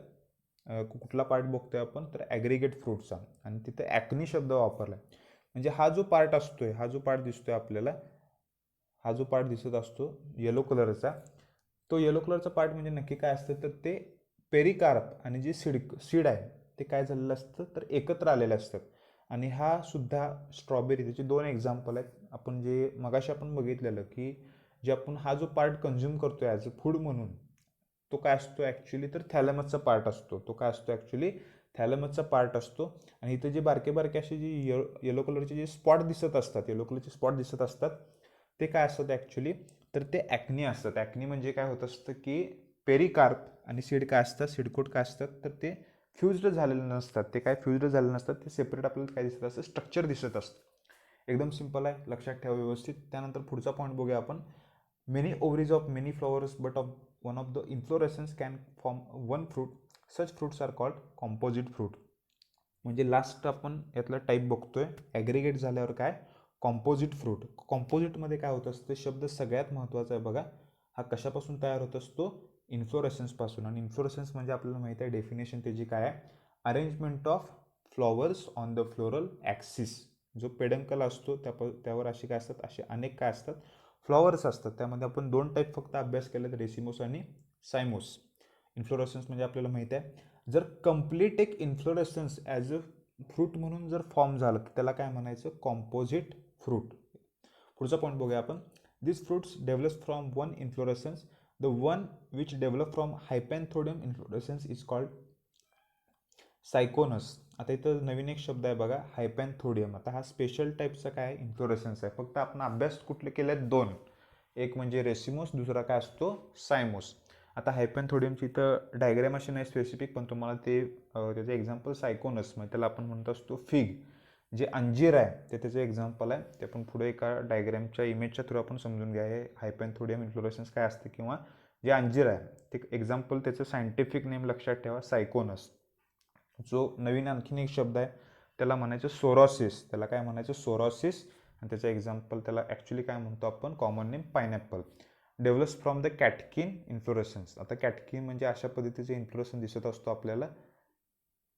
कुठला पार्ट बघतोय आपण, तर ॲग्रिगेट फ्रूटचा. आणि तिथे ॲक्नी शब्द वापरला आहे, म्हणजे हा जो पार्ट असतोय, हा जो पार्ट दिसतोय आपल्याला, हा जो पार्ट दिसत असतो येलो कलरचा, तो येलो कलरचा पार्ट म्हणजे नक्की काय असतं, तर ते पेरिकार्प आणि जे सीड आहे ते काय झालेलं असतं, तर एकत्र आलेलं असतं. आणि हा सुद्धा स्ट्रॉबेरी, त्याचे दोन एक्झाम्पल आहेत. आपण जे मगाशी आपण बघितलेलं की जे आपण हा जो पार्ट कन्झ्युम करतोय ॲज अ फूड म्हणून, तो काय असतो ॲक्च्युली, तर थॅलमसचा पार्ट असतो. तो काय असतो ॲक्च्युली, थॅलमसचा पार्ट असतो. आणि इथं जे बारके बारके असे जे येलो कलरचे जे स्पॉट दिसत असतात, येलो कलरचे स्पॉट दिसत असतात, ते काय असतात ॲक्च्युली, तर ते ॲक्नी असतात. ॲक्नी म्हणजे काय होत असतं की पेरिकार्प आणि सीड काय असतात, सीडकोट काय असतात, तर ते फ्युज्ड झालेले नसतात. ते काय फ्युज्ड झालेले नसतात, ते सेपरेट आपल्याला काय दिसत असतं, स्ट्रक्चर दिसत असतं. एकदम सिंपल आहे, लक्षात ठेवा व्यवस्थित. त्यानंतर पुढचा पॉईंट बघूया आपण, many ovaries of many flowers but of one of the inflorescence can form one fruit, such fruits are called composite fruit. म्हणजे लास्ट आपण यातला टाईप बघतोय, ॲग्रिगेट झाल्यावर काय, कॉम्पोजिट फ्रूट. कॉम्पोजिटमध्ये काय होत असतं, शब्द सगळ्यात महत्त्वाचा आहे बघा, हा कशापासून तयार होत असतो, इन्फ्लोरेसन्सपासून. आणि इन्फ्लोरेसन्स म्हणजे आपल्याला माहिती आहे डेफिनेशन त्याची काय आहे, arrangement of flowers on the floral axis. जो पेडंकल असतो त्यावर असे काय असतात, असे अनेक काय असतात, फ्लॉवर्स असतात. त्यामध्ये आपण दोन टाईप फक्त अभ्यास केलेत, रेसिमोस आणि सायमोस. इन्फ्लोरेसन्स म्हणजे आपल्याला माहिती आहे, जर कम्प्लीट एक इन्फ्लोरेसन्स ॲज अ फ्रूट म्हणून जर फॉर्म झालं तर त्याला काय म्हणायचं, कॉम्पोजिट फ्रूट. पुढचा पॉईंट बघूया आपण, this fruits develop from one inflorescence, the one which develop from hypanthodium inflorescence is called syconus. आता इथं नवीन एक शब्द आहे बघा, हायपॅन्थोडियम. आता हा स्पेशल टाईपचा काय इन्फ्लोरेसन्स आहे, फक्त आपण अभ्यास कुठले केले आहेत, दोन, एक म्हणजे रेसिमोस, दुसरा काय असतो, सायमोस. आता हायपॅन्थोडियमची इथं डायग्राम अशी नाही स्पेसिफिक, पण तुम्हाला ते त्याचं एक्झाम्पल सायकोनस, म्हणजे त्याला आपण म्हणत असतो फिग. जे अंजीर आहे ते त्याचं एक्झाम्पल आहे, ते आपण पुढे एका डायग्रामच्या इमेजच्या थ्रू आपण समजून घ्या, हे हायपॅन्थोडियम इन्फ्लोरेसन्स काय असते, किंवा जे अंजीर आहे ते एक्झाम्पल, त्याचं सायंटिफिक नेम लक्षात ठेवा, सायकोनस. जो नवीन आणखीन एक शब्द आहे त्याला म्हणायचं सोरॉसिस, त्याला काय म्हणायचं, सोरॉसिस. आणि त्याचं एक्झाम्पल त्याला ॲक्च्युली काय म्हणतो आपण, common name pineapple. Develops from the catkin inflorescence. आता कॅटकिन म्हणजे अशा पद्धतीचे इन्फ्लोरेसन्स दिसत असतो आपल्याला,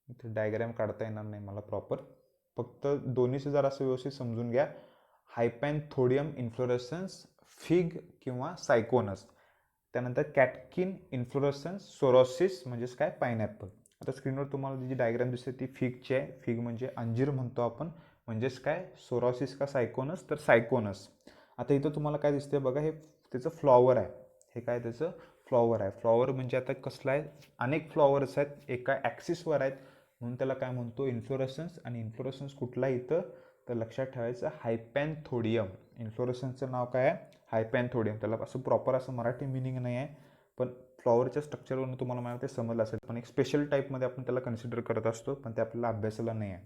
इथे डायग्राम काढता येणार नाही मला प्रॉपर, फक्त दोन्हीचं जरा असं व्यवस्थित समजून घ्या, हायपॅन्थोडियम इन्फ्लोरेसन्स फिग किंवा सायकोनस. त्यानंतर कॅटकिन इन्फ्लोरेसन्स सोरॉसिस म्हणजेच काय, पायनॅपल. आता स्क्रीनवर तुम्हाला जी डायग्राम दिसते ती फिगची आहे, फिग म्हणजे अंजीर म्हणतो आपण, म्हणजेच काय, सोरॉसिस का सायकोनस, तर सायकोनस. आता इथं तुम्हाला काय दिसते बघा, हे त्याचं फ्लॉवर आहे, हे काय त्याचं फ्लॉवर आहे. फ्लॉवर म्हणजे आता कसलं आहे, अनेक फ्लॉवर्स आहेत एका ॲक्सिसवर आहेत, म्हणून त्याला काय म्हणतो इन्फ्लोरेसन्स. आणि इन्फ्लोरेसन्स कुठला इथं तर लक्षात ठेवायचं हायपॅन्थोडियम. इन्फ्लोरेसन्सचं नाव काय आहे हायपॅन्थोडियम. त्याला असं प्रॉपर असं मराठी मिनिंग नाही आहे, पण फ्लॉवरच्या स्ट्रक्चरवरून तुम्हाला मला ते समजलं असेल. पण एक स्पेशल टाईपमध्ये आपण त्याला कन्सिडर करत असतो, पण ते आपल्याला अभ्यासाला नाही आहे.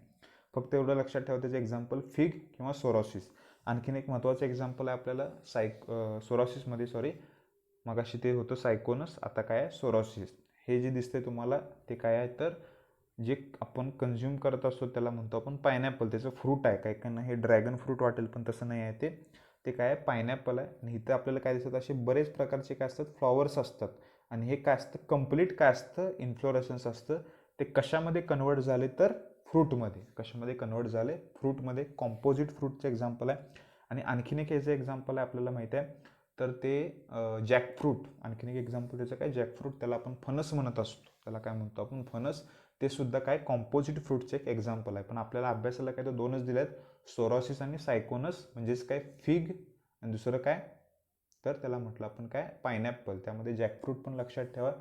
फक्त एवढं लक्षात ठेवा त्याचे एक्झाम्पल फिग किंवा सोरॉसिस. आणखीन एक महत्त्वाचं एक्झाम्पल आहे आपल्याला सोरॉसिसमध्ये मगाशी ते होतं सायकोनस, आता काय आहे सोरॉसिस. हे जे दिसते तुम्हाला ते काय आहे तर जे आपण कन्झ्युम करत असतो त्याला म्हणतो आपण पायनॅपल. त्याचं फ्रूट आहे, काही काहींना हे ड्रॅगन फ्रूट वाटेल पण तसं नाही आहे. ते काय आहे पायनॅपल आहे. आणि इथं आपल्याला काय दिसतं असे बरेच प्रकारचे काय असतात फ्लॉवर्स असतात. आणि हे काय असतं कम्प्लीट काय असतं इन्फ्लोरेसन्स असतं. ते कशामध्ये कन्वर्ट झाले तर फ्रूटमध्ये. कशामध्ये कन्वर्ट झाले फ्रूटमध्ये. कॉम्पोजिट फ्रूटचं एक्झाम्पल आहे. आणि आणखीन एक याचं एक्झाम्पल आहे आपल्याला माहिती आहे तर ते जॅकफ्रूट. आणखीन एक एक्झाम्पल त्याचं काय जॅकफ्रूट, त्याला आपण फणस म्हणत असतो. त्याला काय म्हणतो आपण फणस. ते सुद्धा काय कॉम्पोजिट फ्रूटचं एक एक्झाम्पल आहे. पण आपल्याला अभ्यासाला काय तर दोनच दिले आहेत, सोरॉसिस आणि सायकोनस. म्हणजेच काय फिग आणि दुसरं काय तर त्याला म्हटलं आपण काय पायनॅपल. त्यामध्ये जॅकफ्रूट पण लक्षात ठेवा.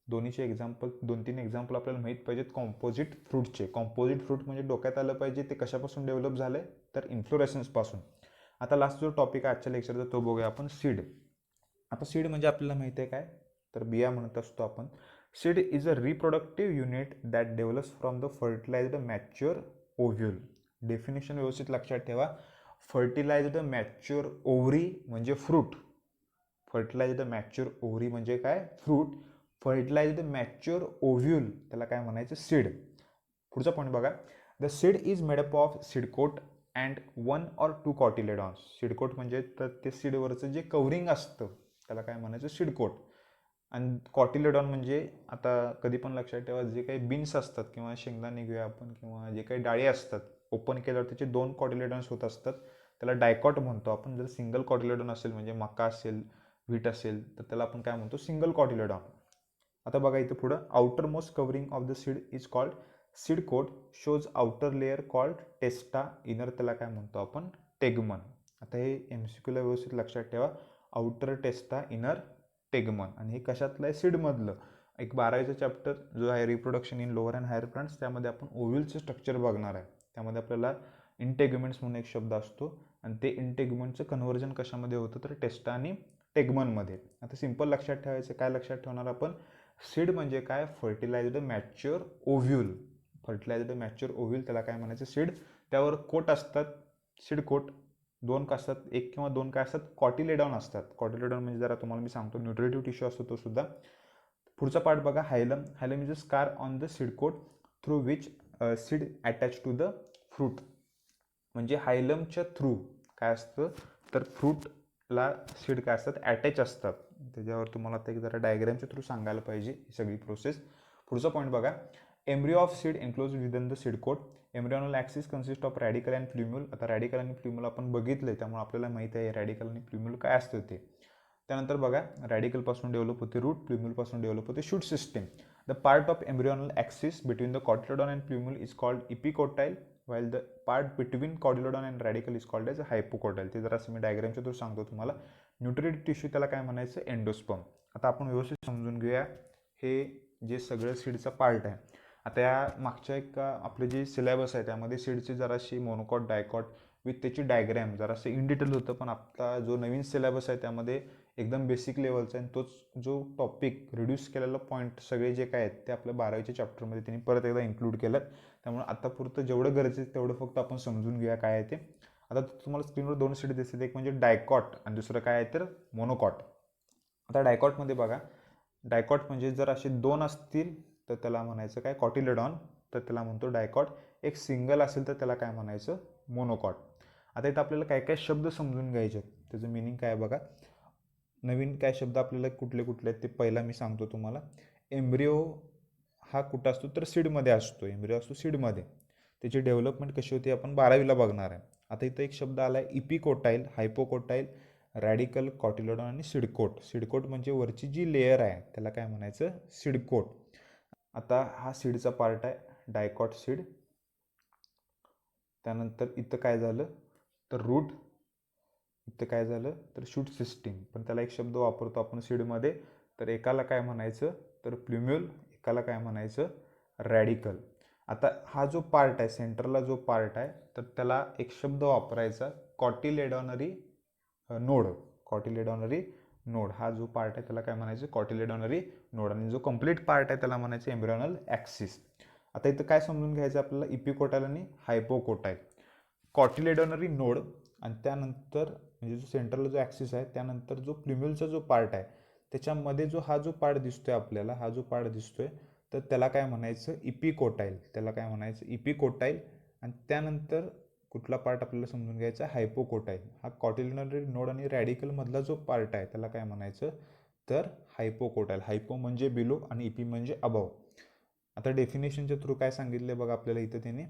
दोन्हीचे एक्झाम्पल 2-3 एक्झाम्पल आपल्याला माहीत पाहिजेत कॉम्पोजिट फ्रूटचे. कॉम्पोजिट फ्रूट म्हणजे डोक्यात आलं पाहिजे ते कशापासून डेव्हलप झालं तर इन्फ्लोरेसन्सपासून. आता लास्ट जो टॉपिक आहे आजच्या लेक्चरचा तो बघूया आपण सीड. आता सीड म्हणजे आपल्याला माहिती आहे काय तर बिया म्हणत असतो आपण. Seed is a reproductive unit that develops from the fertilized mature ovule. Definition व्यवस्थित लक्षात ठेवा. फर्टिलाइज्ड मॅच्युअर ओव्हरी म्हणजे फ्रूट. फर्टिलाइज्ड मॅच्युअर ओव्हरी म्हणजे काय फ्रूट. फर्टिलाइज्ड मॅच्युअर ओव्ह्यूल त्याला काय म्हणायचं सीड. पुढचा पॉईंट बघा. The seed is made up of seed coat and 1 or 2 cotyledons. Seed coat म्हणजे तर ते सीडवरचं जे कव्हरिंग असतं त्याला काय म्हणायचं सीडकोट. आणि कॉटिलेडॉन म्हणजे आता कधी पण लक्षात ठेवा जे काही बीन्स असतात किंवा शेंगदाणे घेऊया आपण किंवा जे काही डाळी असतात ओपन केल्यावर त्याचे 2 कॉटिलेडॉन्स होत असतात. त्याला डायकॉट म्हणतो आपण. जर सिंगल कॉटिलेडॉन असेल म्हणजे मका असेल व्हीट असेल तर त्याला आपण काय म्हणतो सिंगल कॉटिलेडॉन. आता बघा इथं पुढं outermost covering of the seed is called seed coat. Shows outer layer called testa. Inner त्याला काय म्हणतो आपण टेगमन. आता हे MCQला व्यवस्थित लक्षात ठेवा. Outer टेस्टा inner टेगमन. आणि हे कशातलं आहे सीडमधलं. एक 12वीचा चॅप्टर जो आहे reproduction in lower and higher plants त्यामध्ये आपण ओव्ह्यूलचं स्ट्रक्चर बघणार आहे. त्यामध्ये आपल्याला इंटेग्युमेंट्स म्हणून एक शब्द असतो आणि ते इंटेग्युमेंटचं कन्व्हर्जन कशामध्ये होतं तर टेस्टा आणि टेगमनमध्ये. आता सिंपल लक्षात ठेवायचं. काय लक्षात ठेवणार आपण सीड म्हणजे काय fertilised mature ovule. Fertilised mature ovule त्याला काय म्हणायचं सीड. त्यावर कोट असतात सीड कोट. 2 का असतात 1 किंवा 2 काय असतात कॉटिलेडॉन असतात. कॉटिलेडॉन म्हणजे जरा तुम्हाला मी सांगतो न्यूट्रिटिव्ह टिश्यू असतो तो सुद्धा. पुढचा पार्ट बघा hilum. Hilum is a scar on the seed coat through which seed attach to the fruit. म्हणजे हायलमच्या थ्रू काय असतं तर फ्रूटला सीड काय असतात अटॅच असतात. त्याच्यावर तुम्हाला आता एक जरा डायग्रामच्या थ्रू सांगायला पाहिजे ही सगळी प्रोसेस. पुढचा पॉईंट बघा. Embryo of seed enclose within the seed coat. Embryonal axis consist of radical and plumule. आता रॅडिकल आणि प्ल्युम्युल आपण बघितलं त्यामुळे आपल्याला माहिती आहे रॅडिकल आणि प्ल्युम्युल काय असतं ते. त्यानंतर बघा रॅडिकलपासून डेव्हलप होते रूट, प्ल्युम्युलपासून डेव्हलप होते shoot system. The part of embryonal axis between the cotyledon and plumule is called epicotyl while the part between cotyledon and radicle is called as a hypocotyl. ते जरा मी डायग्रामच्या थ्रू सांगतो तुम्हाला. Nutritive tissue त्याला काय म्हणायचं endosperm. आता आपण व्यवस्थित समजून घेऊया हे जे सगळं सीडचा पार्ट आहे. आता या मागच्या एक आपले जे सिलेबस आहे त्यामध्ये सीडची जराशी मोनोकॉट डायकॉट विथ त्याची डायग्रॅम जरासं इन डिटेल होतं. पण आता जो नवीन सिलेबस आहे त्यामध्ये एकदम बेसिक लेवलचा आहे. तोच जो टॉपिक रिड्यूस केलेला पॉईंट सगळे जे काय आहेत ते आपल्या 12वीच्या चॅप्टरमध्ये त्यांनी परत एकदा इन्क्लूड केलं. त्यामुळे आतापुरतं जेवढं गरजेचं आहे तेवढं फक्त आपण समजून घेऊया काय आहे ते. आता तुम्हाला स्क्रीनवर 2 सीड दिसतात. एक म्हणजे डायकॉट आणि दुसरं काय आहे तर मोनोकॉट. आता डायकॉटमध्ये बघा डायकॉट म्हणजे जर असे 2 असतील तर त्याला म्हणायचं काय कॉटिलेडॉन तर त्याला म्हणतो डायकॉट. एक सिंगल असेल तर त्याला काय म्हणायचं मोनोकॉट. आता इथं आपल्याला काय काय शब्द समजून घ्यायचे त्याचं मिनिंग काय बघा. नवीन काय शब्द आपल्याला कुठले कुठले आहेत ते पहिला मी सांगतो तुम्हाला. एम्ब्रिओ हा कुठं असतो तर सीडमध्ये असतो. एम्ब्रिओ असतो सीडमध्ये. त्याची डेव्हलपमेंट कशी होती आपण 12वीला बघणार आहे. आता इथं एक शब्द आला आहे इपिकोटाईल, हायपोकोटाईल, रॅडिकल, कॉटिलेडॉन आणि सीडकोट. सीडकोट म्हणजे वरची जी लेअर आहे त्याला काय म्हणायचं सीडकोट. आता हा सीडचा पार्ट आहे डायकॉट सीड. त्यानंतर इथं काय झालं तर रूट. इथं काय झालं तर शूट सिस्टीम. पण त्याला एक शब्द वापरतो आपण सीडमध्ये तर एकाला काय म्हणायचं तर प्ल्युम्युल, एकाला काय म्हणायचं रॅडिकल. आता हा जो पार्ट आहे, सेंटरला जो पार्ट आहे, तर त्याला एक शब्द वापरायचा, कॉटिलेडॉनरी नोड. कॉटिलेडॉनरी नोड हा जो पार्ट आहे त्याला काय म्हणायचं, कॉटिलेडॉनरी नोड. आणि जो कंप्लीट पार्ट आहे त्याला म्हणायचं एम्ब्रियोनल ॲक्सिस. आता इथं काय समजून घ्यायचं आपल्याला, इपिकोटाईल आणि हायपोकोटाईल. कॉटिलेडॉनरी नोड आणि त्यानंतर म्हणजे जो सेंटरला जो ॲक्सिस आहे त्यानंतर जो प्ल्युम्युलचा जो पार्ट आहे त्याच्यामध्ये जो हा जो पार्ट दिसतोय आपल्याला, हा जो पार्ट दिसतोय, तर त्याला काय म्हणायचं, इपिकोटाईल. त्याला काय म्हणायचं, इपिकोटाईल. आणि त्यानंतर कुठला पार्ट आपल्याला समजून घ्यायचा, हायपोकोटाईल. हा कॉटिलेडॉनरी नोड आणि रॅडिकलमधला जो पार्ट आहे त्याला काय म्हणायचं, तर हायपोकोटाईल. हायपो म्हणजे बिलो आणि इपी म्हणजे अबव. आता डेफिनेशनच्या थ्रू काय सांगितलं बघा आपल्याला इथं त्याने,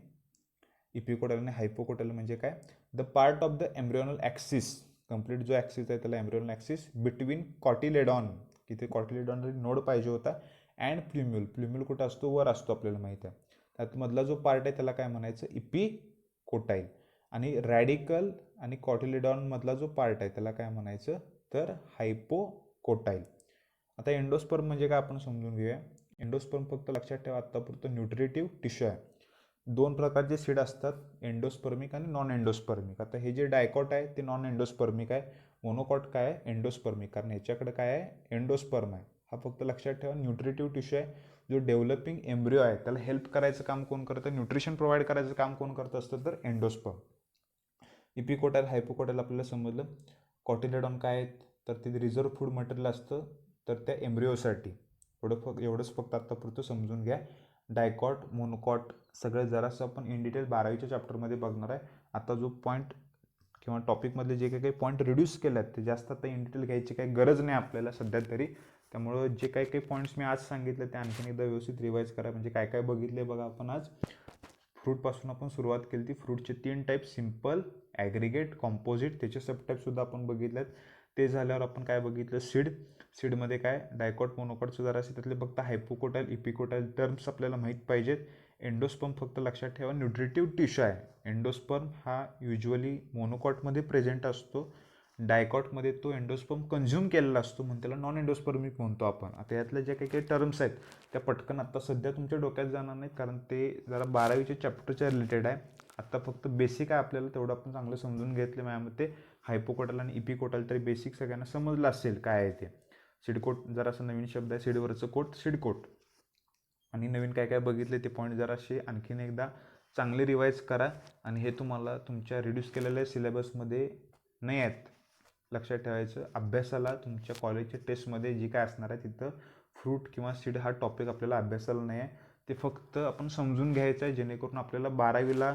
इपिकोटाईल आणि हायपोकोटाईल म्हणजे काय, the part of the embryonal axis, complete जो ॲक्सिस आहे त्याला एम्ब्रियोनल ॲक्सिस, बिटवीन कॉटिलेडॉन, तिथे कॉटिलेडॉनरी नोड पाहिजे होता, अँड प्ल्युम्युल. प्ल्युम्युल कुठं असतो, वर असतो आपल्याला माहिती आहे. त्यातमधला जो पार्ट आहे त्याला काय म्हणायचं, इपिकोटाईल. आणि रॅडिकल आणि कॉटिलेडॉनमधला जो पार्ट आहे त्याला काय म्हणायचं, तर हायपोकोटाईल. आता एंडोस्पर्म म्हणजे काय आपण समजून घेऊया. एंडोस्पर्म फक्त लक्षात ठेवा आत्तापुरतं न्यूट्रिटिव्ह टिश्यू आहे. दोन प्रकारचे सीड असतात, एंडोस्पर्मिक आणि नॉन एंडोस्पर्मिक. आता हे जे डायकॉट आहे ते नॉन एंडोस्पर्मिक आहे, मोनोकॉट काय आहे, एंडोस्पर्मिक. कारण ह्याच्याकडे काय आहे, एंडोस्पर्म आहे. हा फक्त लक्षात ठेवा न्यूट्रिटिव्ह टिश्यू आहे. जो डेव्हलपिंग एम्ब्रिओ आहे त्याला हेल्प करायचं काम कोण करतं, न्यूट्रिशन प्रोव्हाइड करायचं काम कोण करत असतं, तर एंडोस्पर्म. इपिकोटाईल हायपोकोटाईल आपल्याला समजलं. कॉटिलेडॉन काय आहेत, तर ते रिझर्व्ह फूड मटेरियल असतं तर त्या एम्ब्रिओसाठी. एवढंच फक्त आत्तापुरतं समजून घ्या. डायकॉट, मोनोकॉट सगळं जरासं आपण इन डिटेल 12वीच्या चॅप्टरमध्ये बघणार आहे. आता जो पॉईंट किंवा टॉपिकमधले जे काही पॉईंट रिड्यूस केले आहेत ते जास्त आता इन डिटेल घ्यायची काही गरज नाही आपल्याला सध्या तरी. त्यामुळं जे काही पॉईंट्स मी आज सांगितले ते आणखीन एकदा व्यवस्थित रिवाईज करा. म्हणजे काय काय बघितले बघा आपण आज. फ्रूटपासून आपण सुरुवात केली ती. फ्रूटचे 3 टाईप, सिम्पल, ॲग्रिगेट, कॉम्पोजिट. त्याचे सब टाईपसुद्धा आपण बघितलेत. ते झाल्यावर आपण काय बघितलं, सीड. सीडमध्ये काय डायकॉट, मोनोकॉटचं जरा असे त्यातले फक्त हायपोकोटाईल, इपिकोटाईल टर्म्स आपल्याला माहीत पाहिजेत. एंडोस्पर्म फक्त लक्षात ठेवा न्यूट्रिटिव्ह टिश्यू आहे. एंडोस्पर्म हा युजली मोनोकॉटमध्ये प्रेझेंट असतो, डायकॉटमध्ये तो एंडोस्पर्म कन्झ्युम केलेला असतो म्हणून त्याला नॉन एंडोस्पर्मिक म्हणतो आपण. आता यातल्या ज्या काही टर्म्स आहेत त्या पटकन आत्ता सध्या तुमच्या डोक्यात जाणार नाहीत कारण ते जरा 12वीच्या चॅप्टरच्या रिलेटेड आहे. आत्ता फक्त बेसिक आहे आपल्याला तेवढं आपण चांगलं समजून घेतलं. माझ्यामध्ये हायपोकोटाईल आणि इपिकोटाईल तरी बेसिक सगळ्यांना समजलं असेल काय आहे ते. सीडकोट जरासा नवीन शब्द आहे, सीडवरचं कोट, सीडकोट. आणि नवीन काय काय बघितले ते पॉईंट जरासे आणखीन एकदा चांगले रिवाईज करा. आणि हे तुम्हाला तुमच्या रिड्यूस केलेल्या सिलेबसमध्ये नाही आहेत. लक्षात ठेवायचं, अभ्यासाला तुमच्या कॉलेजच्या टेस्टमध्ये जी काय असणार आहे तिथं फ्रूट किंवा सीड हा टॉपिक आपल्याला अभ्यासाला नाही आहे. ते फक्त आपण समजून घ्यायचं आहे जेणेकरून आपल्याला 12वीला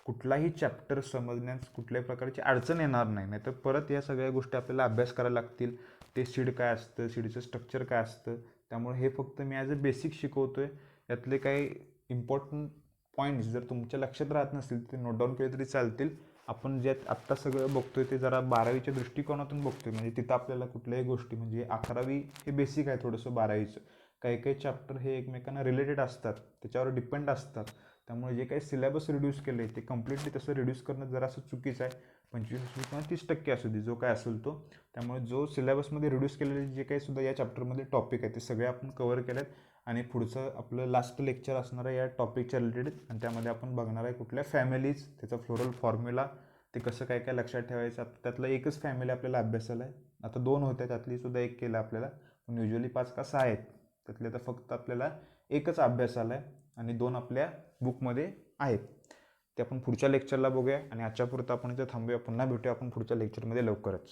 कुठलाही चॅप्टर समजण्यास कुठल्याही प्रकारची अडचण येणार नाही. नाहीतर परत या सगळ्या गोष्टी आपल्याला अभ्यास करायला लागतील. ते सीड काय असतं, सीडचं स्ट्रक्चर काय असतं. त्यामुळे हे फक्त मी ॲज अ बेसिक शिकवतो आहे. यातले काही इम्पॉर्टंट पॉईंट्स जर तुमच्या लक्षात राहत नसतील ते नोट डाऊन केले तरी चालतील. आपण जे आत्ता सगळं बघतोय ते जरा 12वीच्या दृष्टिकोनातून बघतोय. म्हणजे तिथं आपल्याला कुठल्याही गोष्टी म्हणजे 11वी हे बेसिक आहे थोडंसं 12वीचं. काही काही चॅप्टर हे एकमेकांना रिलेटेड असतात, त्याच्यावर डिपेंड असतात. त्यामुळे जे काही सिलेबस रिड्यूस केलं आहे ते कम्प्लिटली तसं रिड्यूस करणं जरासं चुकीचं आहे. 25 किंवा 30% असू दे जो काय असेल तो. त्यामुळे जो सिलेबसमध्ये रिड्यूस केलेले जे काही सुद्धा या चॅप्टरमध्ये टॉपिक आहे ते सगळे आपण कव्हर केले आहेत. आणि पुढचं आपलं लास्ट लेक्चर असणार आहे या टॉपिकच्या रिलेटेड. आणि त्यामध्ये आपण बघणार आहे कुठल्या फॅमिलीज, त्याचा फ्लोरल फॉर्म्युला, ते कसं काय काय लक्षात ठेवायचं. त्यातलं एकच फॅमिली आपल्याला अभ्यासाला आहे. आता 2 होत्या त्यातली सुद्धा एक केलं आपल्याला, पण युजली 5 का 6 आहेत. त्यातले तर फक्त आपल्याला एकच अभ्यासाला आहे आणि 2 आपल्या बुकमध्ये आहेत. ते आपण पुढच्या लेक्चरला बघूया. आणि आजच्या पुरतं आपण इथं थांबूया. पुन्हा भेटूया आपण पुढच्या लेक्चरमध्ये लवकरच.